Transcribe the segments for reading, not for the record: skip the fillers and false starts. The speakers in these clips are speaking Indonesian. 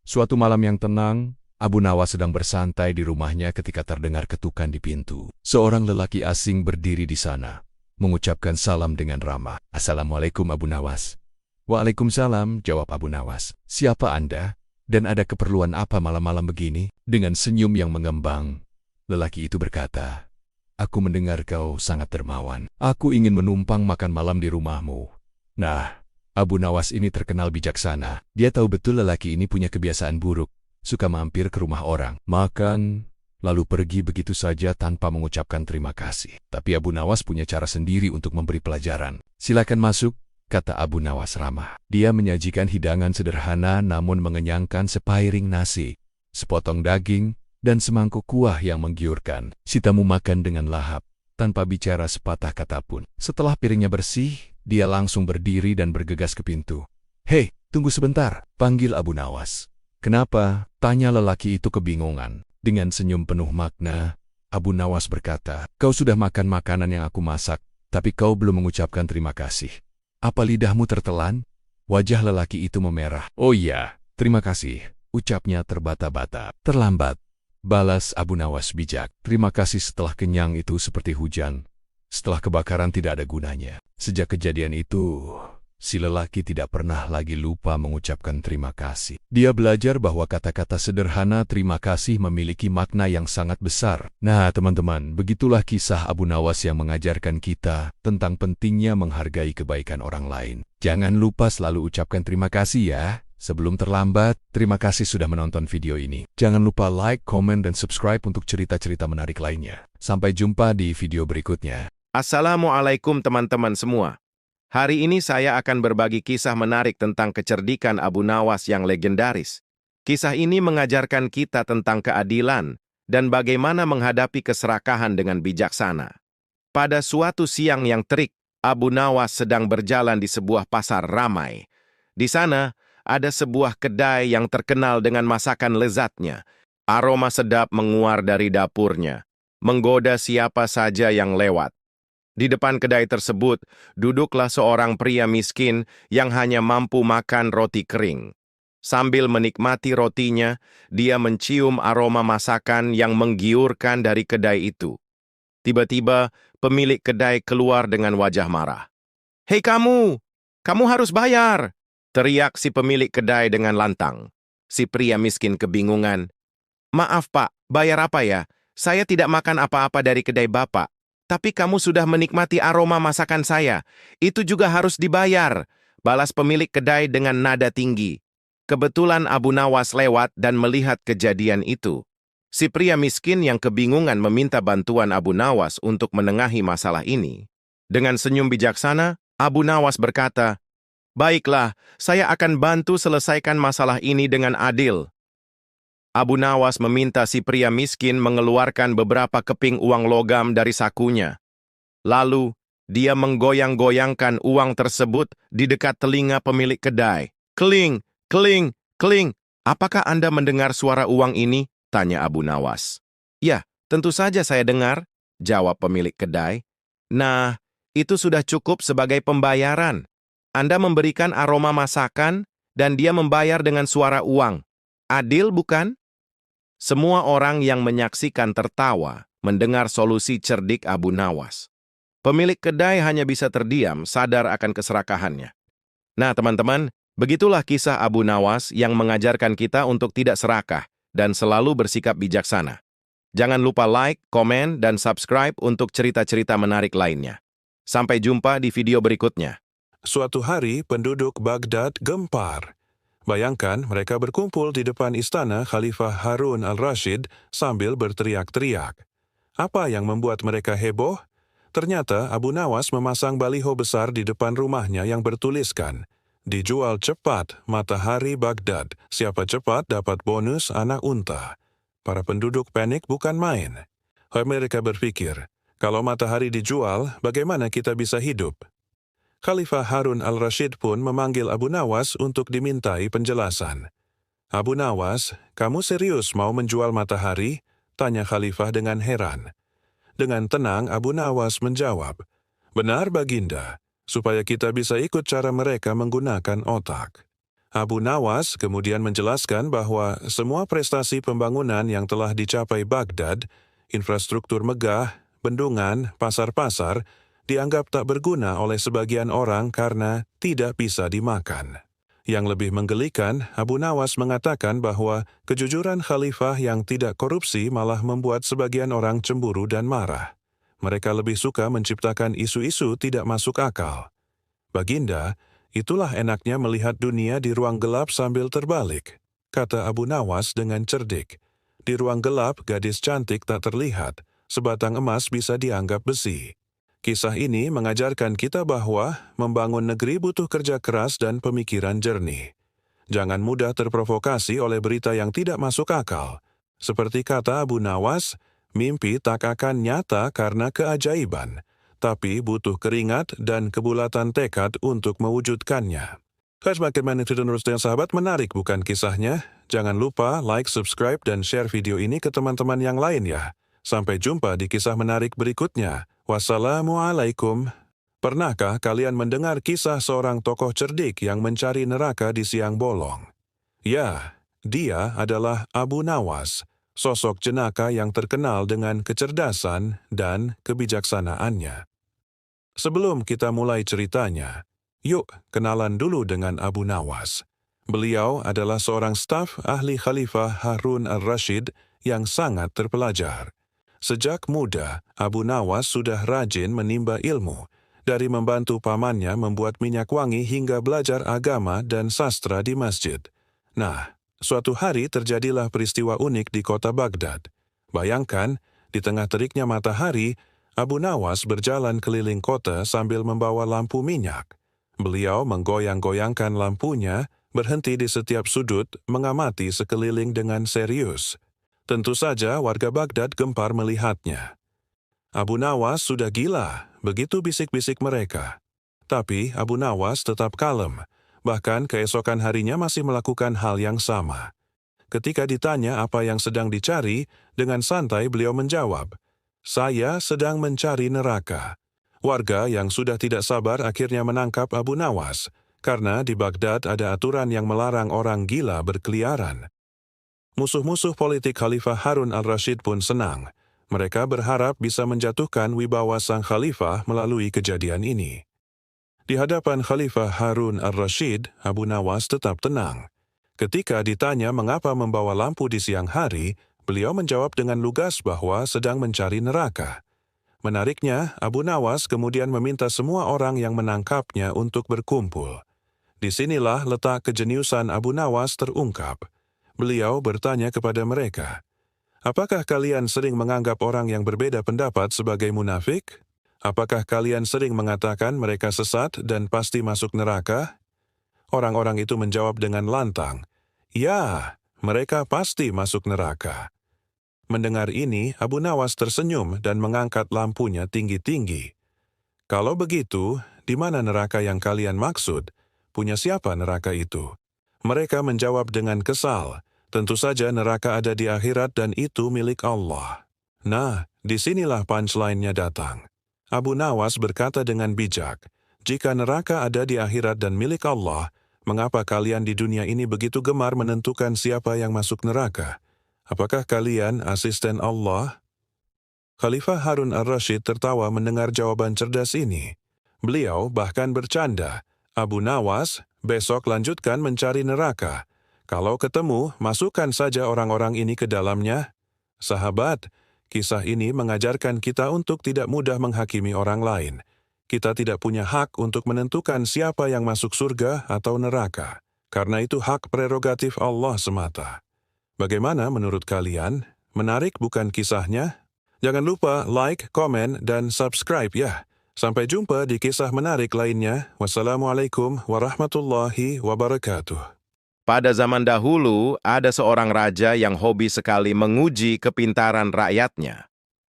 Suatu malam yang tenang, Abu Nawas sedang bersantai di rumahnya ketika terdengar ketukan di pintu. Seorang lelaki asing berdiri di sana, mengucapkan salam dengan ramah. "Assalamualaikum Abu Nawas." "Waalaikumsalam," jawab Abu Nawas. "Siapa Anda? Dan ada keperluan apa malam-malam begini?" Dengan senyum yang mengembang, lelaki itu berkata, "Aku mendengar kau sangat dermawan. Aku ingin menumpang makan malam di rumahmu." Nah, Abu Nawas ini terkenal bijaksana. Dia tahu betul lelaki ini punya kebiasaan buruk, suka mampir ke rumah orang, makan, lalu pergi begitu saja tanpa mengucapkan terima kasih. Tapi Abu Nawas punya cara sendiri untuk memberi pelajaran. "Silakan masuk," kata Abu Nawas ramah. Dia menyajikan hidangan sederhana namun mengenyangkan, sepiring nasi, sepotong daging, dan semangkuk kuah yang menggiurkan. Si tamu makan dengan lahap, tanpa bicara sepatah kata pun. Setelah piringnya bersih, dia langsung berdiri dan bergegas ke pintu. "Hei, tunggu sebentar," panggil Abu Nawas. "Kenapa?" tanya lelaki itu kebingungan. Dengan senyum penuh makna, Abu Nawas berkata, "Kau sudah makan makanan yang aku masak, tapi kau belum mengucapkan terima kasih. Apa lidahmu tertelan?" Wajah lelaki itu memerah. "Oh iya, terima kasih," ucapnya terbata-bata. "Terlambat," balas Abu Nawas bijak. "Terima kasih setelah kenyang itu seperti hujan. Setelah kebakaran tidak ada gunanya." Sejak kejadian itu, si lelaki tidak pernah lagi lupa mengucapkan terima kasih. Dia belajar bahwa kata-kata sederhana terima kasih memiliki makna yang sangat besar. Nah teman-teman, begitulah kisah Abu Nawas yang mengajarkan kita tentang pentingnya menghargai kebaikan orang lain. Jangan lupa selalu ucapkan terima kasih ya. Sebelum terlambat, terima kasih sudah menonton video ini. Jangan lupa like, komen, dan subscribe untuk cerita-cerita menarik lainnya. Sampai jumpa di video berikutnya. Assalamualaikum teman-teman semua. Hari ini saya akan berbagi kisah menarik tentang kecerdikan Abu Nawas yang legendaris. Kisah ini mengajarkan kita tentang keadilan dan bagaimana menghadapi keserakahan dengan bijaksana. Pada suatu siang yang terik, Abu Nawas sedang berjalan di sebuah pasar ramai. Di sana, ada sebuah kedai yang terkenal dengan masakan lezatnya. Aroma sedap menguar dari dapurnya, menggoda siapa saja yang lewat. Di depan kedai tersebut, duduklah seorang pria miskin yang hanya mampu makan roti kering. Sambil menikmati rotinya, dia mencium aroma masakan yang menggiurkan dari kedai itu. Tiba-tiba, pemilik kedai keluar dengan wajah marah. "Hei kamu! Kamu harus bayar!" teriak si pemilik kedai dengan lantang. Si pria miskin kebingungan. "Maaf Pak, bayar apa ya? Saya tidak makan apa-apa dari kedai Bapak. Tapi kamu sudah menikmati aroma masakan saya. Itu juga harus dibayar," balas pemilik kedai dengan nada tinggi. Kebetulan Abu Nawas lewat dan melihat kejadian itu. Si pria miskin yang kebingungan meminta bantuan Abu Nawas untuk menengahi masalah ini. Dengan senyum bijaksana, Abu Nawas berkata, "Baiklah, saya akan bantu selesaikan masalah ini dengan adil." Abu Nawas meminta si pria miskin mengeluarkan beberapa keping uang logam dari sakunya. Lalu, dia menggoyang-goyangkan uang tersebut di dekat telinga pemilik kedai. "Kling, kling, kling. Apakah Anda mendengar suara uang ini?" tanya Abu Nawas. "Ya, tentu saja saya dengar," jawab pemilik kedai. "Nah, itu sudah cukup sebagai pembayaran. Anda memberikan aroma masakan, dan dia membayar dengan suara uang. Adil, bukan?" Semua orang yang menyaksikan tertawa mendengar solusi cerdik Abu Nawas. Pemilik kedai hanya bisa terdiam, sadar akan keserakahannya. Nah teman-teman, begitulah kisah Abu Nawas yang mengajarkan kita untuk tidak serakah dan selalu bersikap bijaksana. Jangan lupa like, komen, dan subscribe untuk cerita-cerita menarik lainnya. Sampai jumpa di video berikutnya. Suatu hari, penduduk Baghdad gempar. Bayangkan mereka berkumpul di depan istana Khalifah Harun al-Rashid sambil berteriak-teriak. Apa yang membuat mereka heboh? Ternyata Abu Nawas memasang baliho besar di depan rumahnya yang bertuliskan, "Dijual cepat, matahari Baghdad. Siapa cepat dapat bonus anak unta." Para penduduk panik bukan main. Mereka berpikir, kalau matahari dijual, bagaimana kita bisa hidup? Khalifah Harun al-Rashid pun memanggil Abu Nawas untuk dimintai penjelasan. "Abu Nawas, kamu serius mau menjual matahari?" tanya Khalifah dengan heran. Dengan tenang Abu Nawas menjawab, "Benar Baginda, supaya kita bisa ikut cara mereka menggunakan otak." Abu Nawas kemudian menjelaskan bahwa semua prestasi pembangunan yang telah dicapai Baghdad, infrastruktur megah, bendungan, pasar-pasar, dianggap tak berguna oleh sebagian orang karena tidak bisa dimakan. Yang lebih menggelikan, Abu Nawas mengatakan bahwa kejujuran khalifah yang tidak korupsi malah membuat sebagian orang cemburu dan marah. Mereka lebih suka menciptakan isu-isu tidak masuk akal. Baginda, itulah enaknya melihat dunia di ruang gelap sambil terbalik, kata Abu Nawas dengan cerdik. Di ruang gelap, gadis cantik tak terlihat, sebatang emas bisa dianggap besi. Kisah ini mengajarkan kita bahwa membangun negeri butuh kerja keras dan pemikiran jernih. Jangan mudah terprovokasi oleh berita yang tidak masuk akal. Seperti kata Abu Nawas, mimpi tak akan nyata karena keajaiban, tapi butuh keringat dan kebulatan tekad untuk mewujudkannya. Semakin itu dan sahabat, menarik bukan kisahnya? Jangan lupa like, subscribe, dan share video ini ke teman-teman yang lain ya. Sampai jumpa di kisah menarik berikutnya. Wassalamualaikum. Pernahkah kalian mendengar kisah seorang tokoh cerdik yang mencari neraka di siang bolong? Ya, dia adalah Abu Nawas, sosok jenaka yang terkenal dengan kecerdasan dan kebijaksanaannya. Sebelum kita mulai ceritanya, yuk kenalan dulu dengan Abu Nawas. Beliau adalah seorang staf ahli Khalifah Harun al-Rashid yang sangat terpelajar. Sejak muda, Abu Nawas sudah rajin menimba ilmu, dari membantu pamannya membuat minyak wangi hingga belajar agama dan sastra di masjid. Nah, suatu hari terjadilah peristiwa unik di kota Baghdad. Bayangkan, di tengah teriknya matahari, Abu Nawas berjalan keliling kota sambil membawa lampu minyak. Beliau menggoyang-goyangkan lampunya, berhenti di setiap sudut, mengamati sekeliling dengan serius. Tentu saja warga Baghdad gempar melihatnya. Abu Nawas sudah gila, begitu bisik-bisik mereka. Tapi Abu Nawas tetap kalem, bahkan keesokan harinya masih melakukan hal yang sama. Ketika ditanya apa yang sedang dicari, dengan santai beliau menjawab, "Saya sedang mencari neraka." Warga yang sudah tidak sabar akhirnya menangkap Abu Nawas, karena di Baghdad ada aturan yang melarang orang gila berkeliaran. Musuh-musuh politik Khalifah Harun al-Rashid pun senang. Mereka berharap bisa menjatuhkan wibawa sang khalifah melalui kejadian ini. Di hadapan Khalifah Harun al-Rashid, Abu Nawas tetap tenang. Ketika ditanya mengapa membawa lampu di siang hari, beliau menjawab dengan lugas bahwa sedang mencari neraka. Menariknya, Abu Nawas kemudian meminta semua orang yang menangkapnya untuk berkumpul. Disinilah letak kejeniusan Abu Nawas terungkap. Beliau bertanya kepada mereka, "Apakah kalian sering menganggap orang yang berbeda pendapat sebagai munafik? Apakah kalian sering mengatakan mereka sesat dan pasti masuk neraka?" Orang-orang itu menjawab dengan lantang, "Ya, mereka pasti masuk neraka." Mendengar ini, Abu Nawas tersenyum dan mengangkat lampunya tinggi-tinggi. "Kalau begitu, di mana neraka yang kalian maksud? Punya siapa neraka itu?" Mereka menjawab dengan kesal, "Tentu saja neraka ada di akhirat dan itu milik Allah." Nah, disinilah punchline-nya datang. Abu Nawas berkata dengan bijak, "Jika neraka ada di akhirat dan milik Allah, mengapa kalian di dunia ini begitu gemar menentukan siapa yang masuk neraka? Apakah kalian asisten Allah?" Khalifah Harun al-Rashid tertawa mendengar jawaban cerdas ini. Beliau bahkan bercanda, "Abu Nawas, besok lanjutkan mencari neraka. Kalau ketemu, masukkan saja orang-orang ini ke dalamnya." Sahabat, kisah ini mengajarkan kita untuk tidak mudah menghakimi orang lain. Kita tidak punya hak untuk menentukan siapa yang masuk surga atau neraka, karena itu hak prerogatif Allah semata. Bagaimana menurut kalian? Menarik bukan kisahnya? Jangan lupa like, komen, dan subscribe ya. Sampai jumpa di kisah menarik lainnya. Wassalamualaikum warahmatullahi wabarakatuh. Pada zaman dahulu, ada seorang raja yang hobi sekali menguji kepintaran rakyatnya.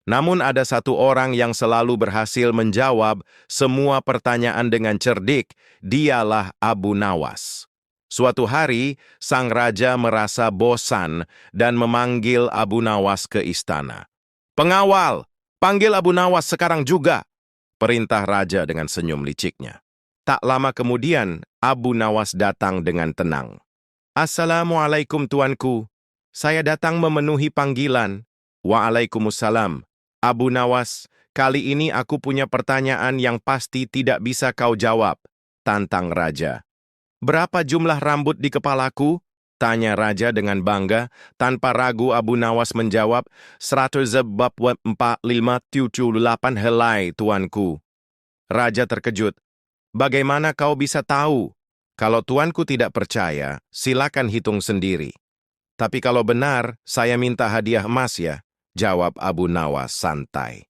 Namun ada satu orang yang selalu berhasil menjawab semua pertanyaan dengan cerdik, dialah Abu Nawas. Suatu hari, sang raja merasa bosan dan memanggil Abu Nawas ke istana. "Pengawal, panggil Abu Nawas sekarang juga," perintah raja dengan senyum liciknya. Tak lama kemudian, Abu Nawas datang dengan tenang. Assalamualaikum tuanku. Saya datang memenuhi panggilan. Waalaikumsalam. Abu Nawas, kali ini aku punya pertanyaan yang pasti tidak bisa kau jawab. Tantang Raja. Berapa jumlah rambut di kepalaku? Tanya Raja dengan bangga. Tanpa ragu Abu Nawas menjawab, 145 helai tuanku. Raja terkejut. Bagaimana kau bisa tahu? Kalau tuanku tidak percaya, silakan hitung sendiri. Tapi kalau benar, saya minta hadiah emas ya, jawab Abu Nawas santai.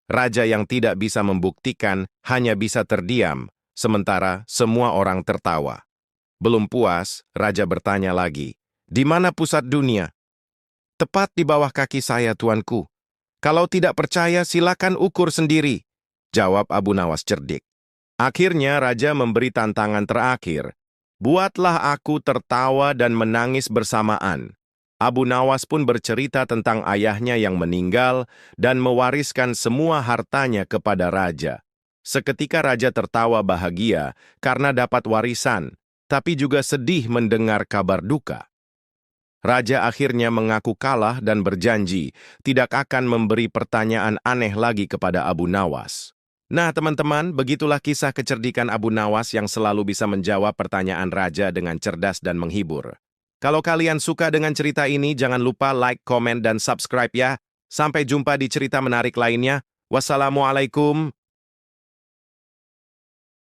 Raja yang tidak bisa membuktikan hanya bisa terdiam, sementara semua orang tertawa. Belum puas, Raja bertanya lagi, di mana pusat dunia? Tepat di bawah kaki saya, tuanku. Kalau tidak percaya, silakan ukur sendiri, jawab Abu Nawas cerdik. Akhirnya Raja memberi tantangan terakhir. Buatlah aku tertawa dan menangis bersamaan. Abu Nawas pun bercerita tentang ayahnya yang meninggal dan mewariskan semua hartanya kepada Raja. Seketika Raja tertawa bahagia karena dapat warisan, tapi juga sedih mendengar kabar duka. Raja akhirnya mengaku kalah dan berjanji tidak akan memberi pertanyaan aneh lagi kepada Abu Nawas. Nah, teman-teman, begitulah kisah kecerdikan Abu Nawas yang selalu bisa menjawab pertanyaan Raja dengan cerdas dan menghibur. Kalau kalian suka dengan cerita ini, jangan lupa like, komen, dan subscribe ya. Sampai jumpa di cerita menarik lainnya. Wassalamualaikum.